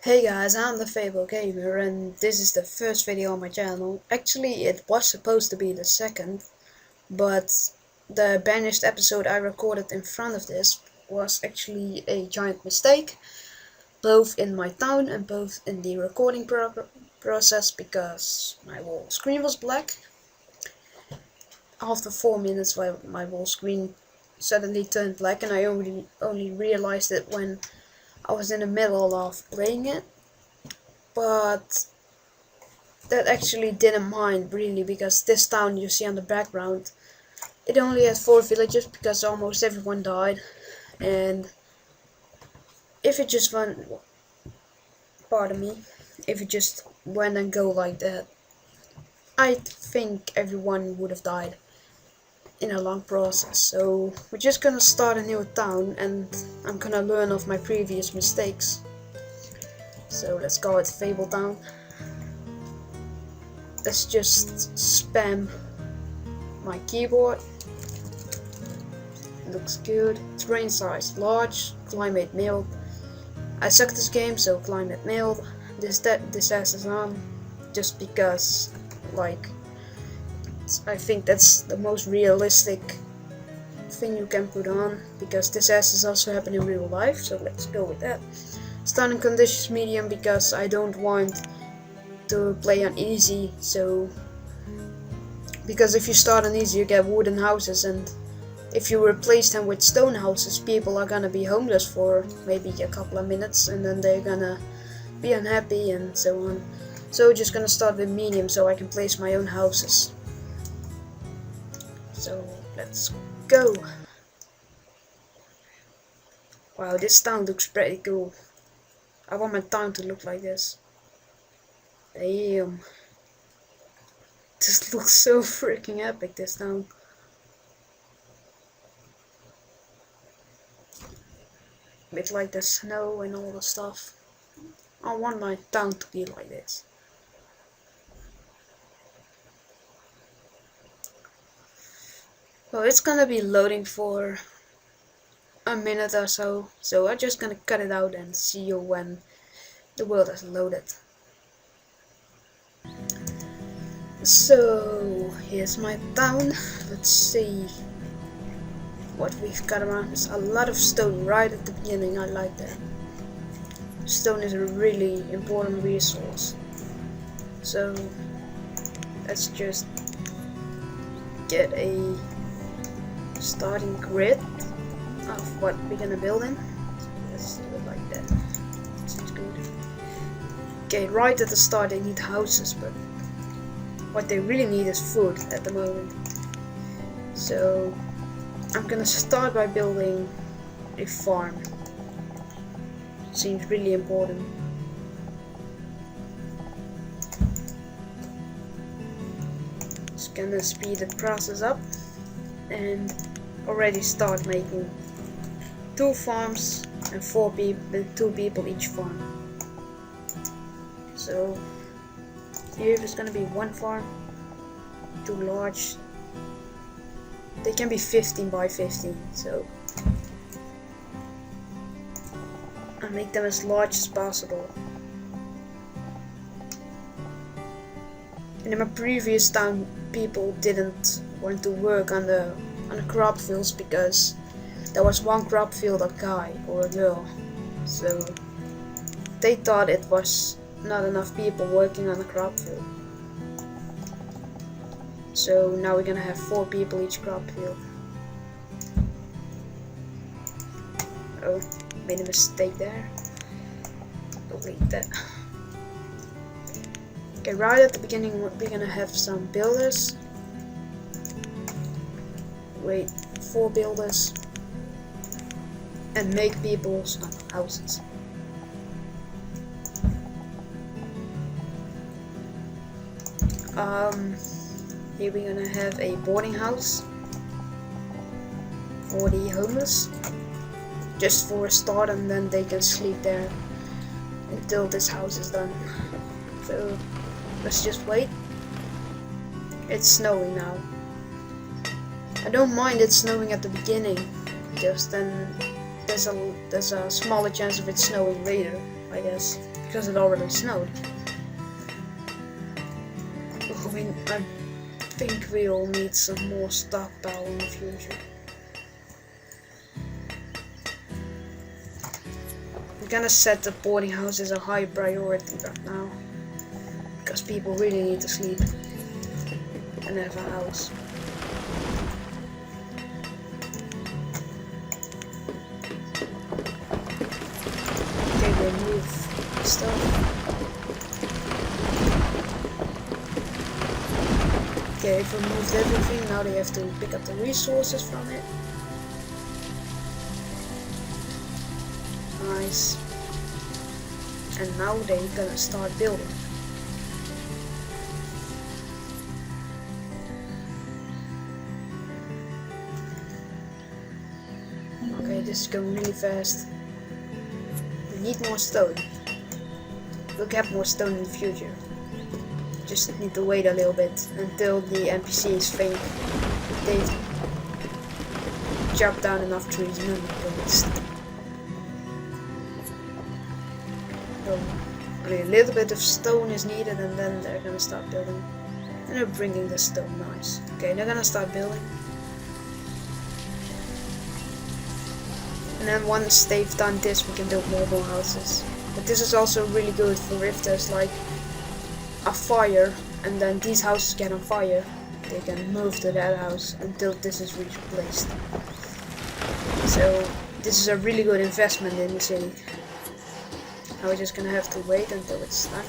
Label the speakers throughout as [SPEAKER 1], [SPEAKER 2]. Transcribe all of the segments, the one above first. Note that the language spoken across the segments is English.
[SPEAKER 1] Hey guys, I'm TheFabledGamer and this is the first video on my channel. Actually, it was supposed to be the second, but the Banished episode I recorded in front of this was actually a giant mistake, both in my town and both in the recording process, because my whole screen was black. After 4 minutes, my whole screen suddenly turned black, and I only realized it when I was in the middle of playing it. But that actually didn't mind really, because this town you see on the background, it only had 4 villages because almost everyone died. And if it just went, pardon me, if it just went and go like that, I think everyone would have died in a long process. So we're just gonna start a new town and I'm gonna learn of my previous mistakes. So let's go at Fable Town. Let's just spam my keyboard. Looks good. Terrain size large. Climate mild. I suck this game, so climate mild. This is on, just because, like, I think that's the most realistic thing you can put on, because disasters also happen in real life. So let's go with that. Starting conditions medium, because I don't want to play on easy. So because if you start on easy, you get wooden houses, and if you replace them with stone houses, people are gonna be homeless for maybe a couple of minutes, and then they're gonna be unhappy and so on. So just gonna start with medium so I can place my own houses. So let's go. Wow, this town looks pretty cool. I want my town to look like this. Damn. This looks so freaking epic, this town. With like the snow and all the stuff. I want my town to be like this. Well, it's gonna be loading for a minute or so, so I'm just gonna cut it out and see you when the world has loaded. So here's my town. Let's see what we've got around. There's a lot of stone right at the beginning. I like that. Stone is a really important resource. So let's just get a starting grid of what we're gonna build in. So let's do it like that. Seems good. Okay, right at the start they need houses, but what they really need is food at the moment. So I'm gonna start by building a farm. Seems really important. Just gonna speed the process up and already start making 2 farms and 4 people, 2 people each farm. So here there's gonna be 1 farm, 2 large. They can be 15 by 15, so I make them as large as possible. And in my previous town, people didn't want to work on the crop fields because there was 1 crop field a guy or a girl, so they thought it was not enough people working on the crop field. So now we're gonna have 4 people each crop field. Oh, made a mistake there. Delete that. Okay, right at the beginning we're gonna have some builders. Wait, 4 builders. And make people's houses. Here we're gonna have a boarding house for the homeless, just for a start, and then they can sleep there until this house is done. So let's just wait. It's snowing now. I don't mind it snowing at the beginning, just then there's a smaller chance of it snowing later. I guess, because it already snowed. I think we'll need some more stockpile in the future. I'm gonna set the boarding house as a high priority right now, because people really need to sleep and have a house. Okay, remove stuff. Okay, I've removed everything, now they have to pick up the resources from it. Nice. And now they're gonna start building. Okay, this is going really fast. We need more stone. We'll get more stone in the future. Just need to wait a little bit until the NPCs think they've chopped down enough trees and then we'll get stone. So, only a little bit of stone is needed and then they're gonna start building. And they're bringing the stone, nice. Okay, they're gonna start building. And then once they've done this, we can build more houses. But this is also really good for if there's like a fire and then these houses get on fire, they can move to that house until this is replaced. So this is a really good investment in the city. Now we're just gonna have to wait until it's done.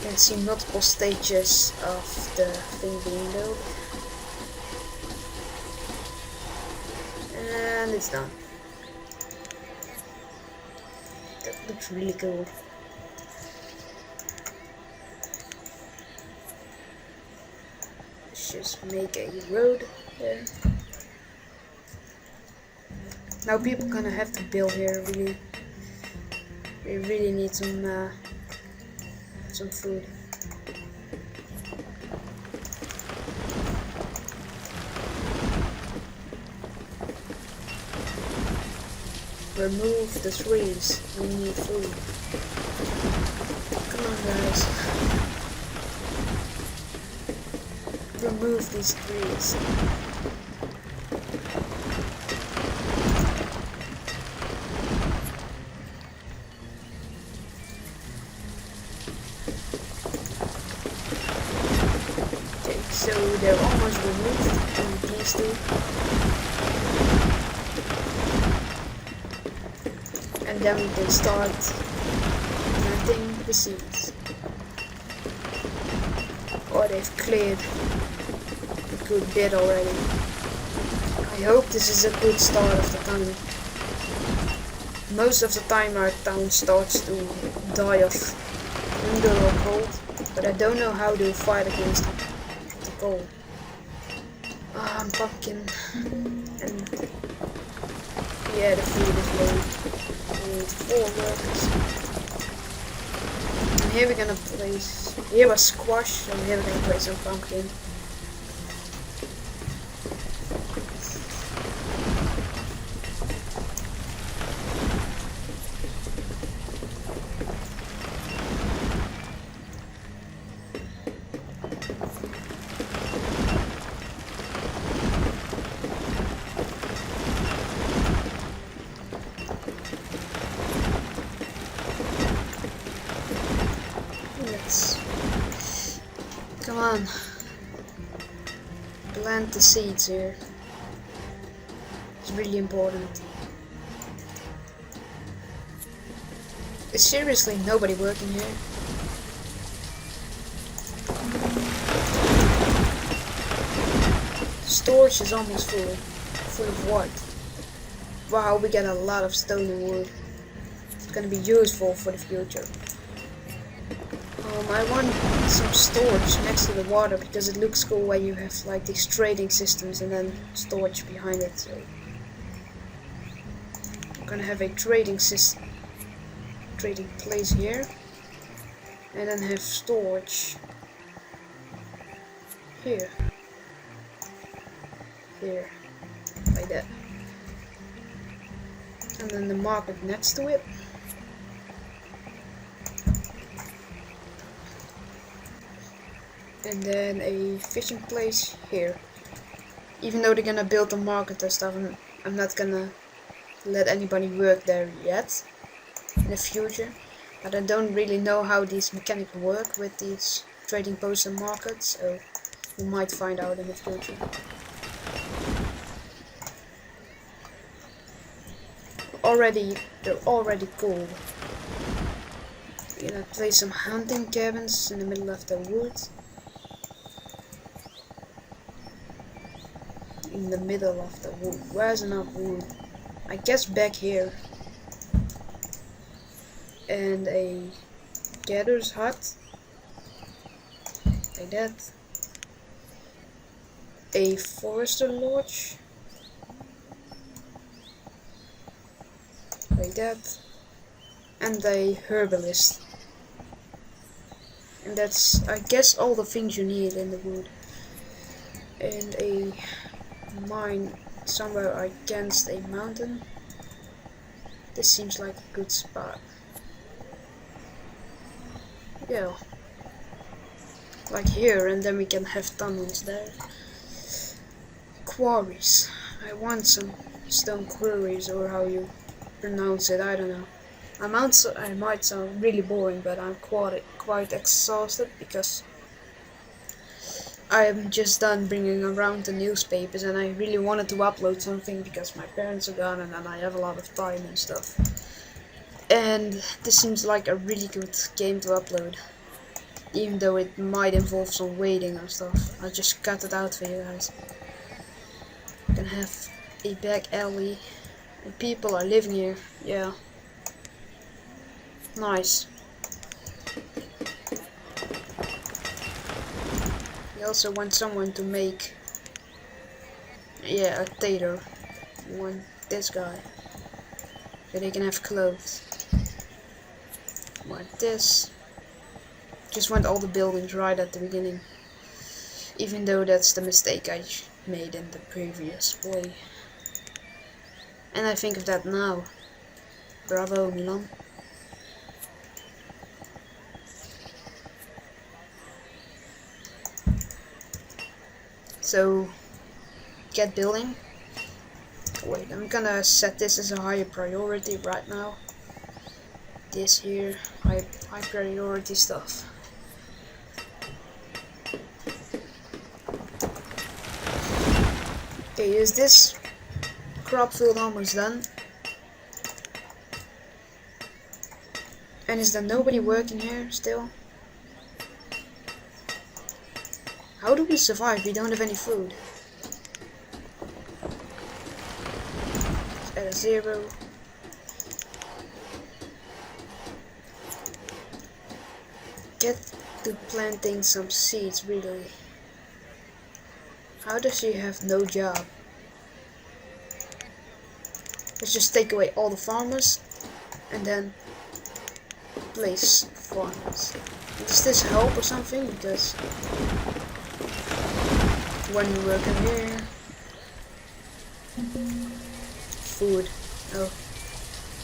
[SPEAKER 1] You can see multiple stages of the thing being built. And it's done. That looks really cool. Let's just make a road there. Now people gonna have to build here. Really, we really need some food. Remove the trees. We need food. Come on, guys. Remove these trees. Okay, so they're almost removed. Only these two. And then we can start planting the seeds. Oh, they've cleared a good bit already. I hope this is a good start of the time. Most of the time our town starts to die of hunger or cold, but I don't know how to fight against the cold. Pumpkin. And yeah, the food is low. We need 4 workers. And here we're gonna place, here was squash, so here we're gonna place some pumpkin. Come on. Plant the seeds here. It's really important. Is seriously nobody working here? Storage is almost full. Full of what? Wow, we get a lot of stone and wood. It's gonna be useful for the future. I want some storage next to the water because it looks cool when you have like these trading systems and then storage behind it. So I'm gonna have a trading place here, and then have storage here, like that, and then the market next to it. and then a fishing place here. Even though they're gonna build a market and stuff, I'm not gonna let anybody work there yet in the future. But I don't really know how these mechanics work with these trading posts and markets, so we might find out in the future. They're already cool. We're gonna place some hunting cabins in the middle of the woods. In the middle of the wood. Where's enough wood? I guess back here. And a gatherer's hut. Like that. A forester lodge. Like that. And a herbalist. And that's, I guess, all the things you need in the wood. And a mine somewhere against a mountain. This seems like a good spot. Yeah. Like here, and then we can have tunnels there. Quarries. I want some stone quarries, or how you pronounce it, I don't know. I might sound really boring, but I'm quite exhausted because I'm just done bringing around the newspapers, and I really wanted to upload something because my parents are gone and then I have a lot of time and stuff. And this seems like a really good game to upload, even though it might involve some waiting and stuff. I'll just cut it out for you guys. You can have a back alley and people are living here. Yeah. Nice. You also want someone to make, yeah, a tailor. You want this guy, so they can have clothes. You want this. Just want all the buildings right at the beginning, even though that's the mistake I made in the previous way. And I think of that now. Bravo, Milan. So, get building. Wait, I'm gonna set this as a higher priority right now. This here, high priority stuff. Okay, is this crop field almost done? And is there nobody working here still? How do we survive? We don't have any food. At a 0. Get to planting some seeds, really. How does she have no job? Let's just take away all the farmers and then place farmers. Does this help or something? Because when you work in here, food. Oh,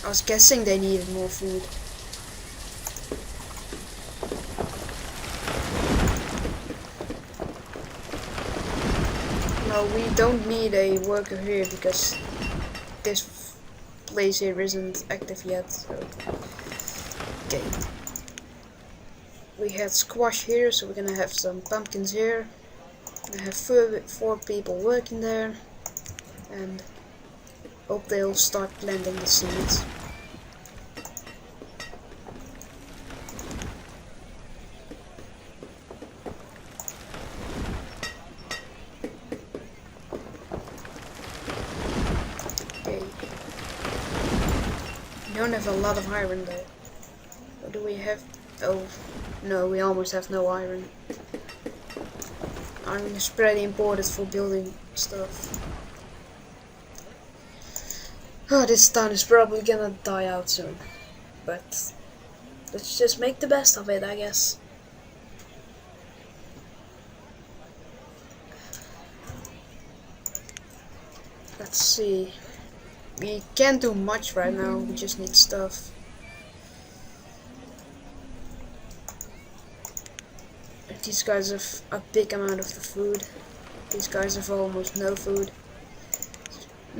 [SPEAKER 1] I was guessing they needed more food. No, we don't need a worker here because this place here isn't active yet. So. Okay. We had squash here, so we're gonna have some pumpkins here. I have four people working there, and hope they'll start planting the seeds. Okay. We don't have a lot of iron though. What do we have? Oh, no, we almost have no iron. Iron is pretty important for building stuff. Oh, this town is probably gonna die out soon. But let's just make the best of it, I guess. Let's see. We can't do much right now, we just need stuff. These guys have a big amount of the food. These guys have almost no food.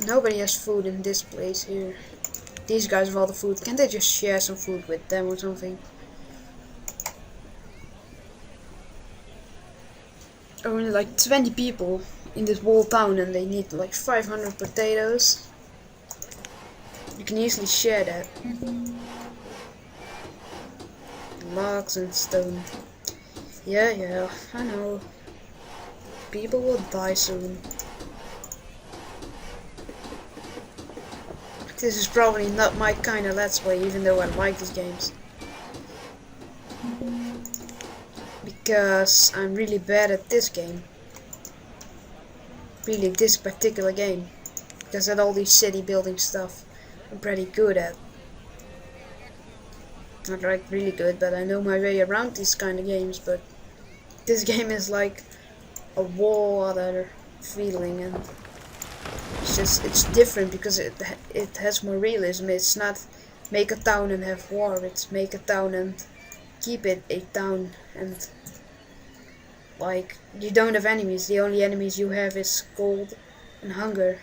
[SPEAKER 1] Nobody has food in this place here. These guys have all the food. Can't they just share some food with them or something? Only like 20 people in this whole town and they need like 500 potatoes. You can easily share that. Logs and stone. Yeah, I know. People will die soon. This is probably not my kind of let's play, even though I like these games. Because I'm really bad at this game. Really, this particular game. Because at all these city building stuff, I'm pretty good at. Not like really good, but I know my way around these kind of games, but this game is like a whole other feeling, and it's different because it has more realism. It's not make a town and have war, it's make a town and keep it a town, and like you don't have enemies. The only enemies you have is cold and hunger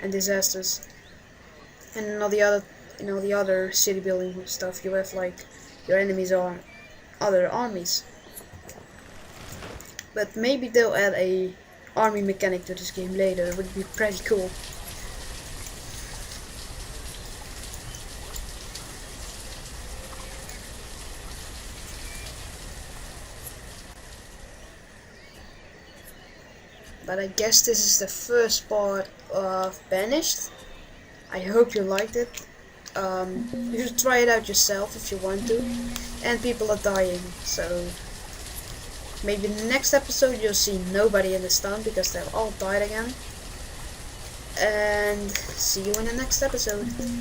[SPEAKER 1] and disasters. And in all the other city building stuff, you have like your enemies are other armies. But maybe they'll add a army mechanic to this game later. It would be pretty cool. But I guess this is the first part of Banished. I hope you liked it. You should try it out yourself if you want to. And people are dying, so maybe in the next episode you'll see nobody in this town because they've all died again. And see you in the next episode.